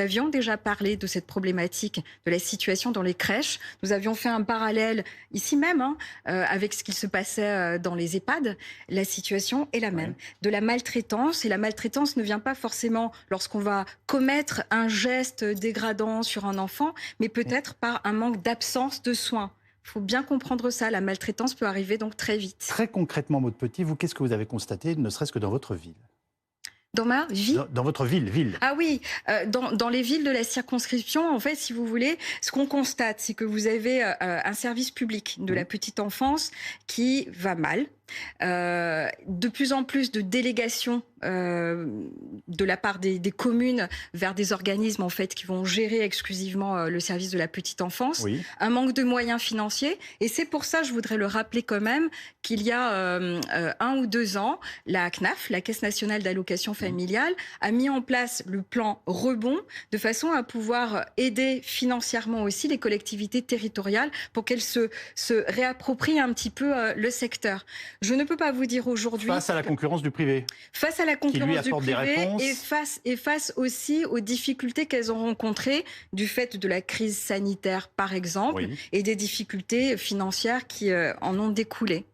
avions déjà parlé de cette problématique, de la situation dans les crèches. Nous avions fait un parallèle ici même avec ce qui se passait dans les EHPAD. La situation est la même. De la maltraitance, et la maltraitance ne vient pas forcément lorsqu'on va commettre un geste dégradant sur un enfant, mais peut-être par un manque d'absence de soins. Il faut bien comprendre ça. La maltraitance peut arriver donc très vite. Très concrètement, Maud Petit, vous, qu'est-ce que vous avez constaté, ne serait-ce que dans votre ville? Dans ma vie? Dans votre ville. Ah oui, dans les villes de la circonscription, en fait, si vous voulez, ce qu'on constate, c'est que vous avez un service public de la petite enfance qui va mal. De plus en plus de délégations de la part des communes vers des organismes en fait qui vont gérer exclusivement le service de la petite enfance. Un manque de moyens financiers, et c'est pour ça, je voudrais le rappeler quand même, qu'il y a 1 ou 2 ans, la CNAF, la Caisse nationale d'allocation familiale, a mis en place le plan Rebond de façon à pouvoir aider financièrement aussi les collectivités territoriales pour qu'elles se réapproprient un petit peu le secteur. Je ne peux pas vous dire aujourd'hui... Face à la concurrence du privé. Face à la concurrence du privé réponses... et face aussi aux difficultés qu'elles ont rencontrées du fait de la crise sanitaire, par exemple, et des difficultés financières qui en ont découlé.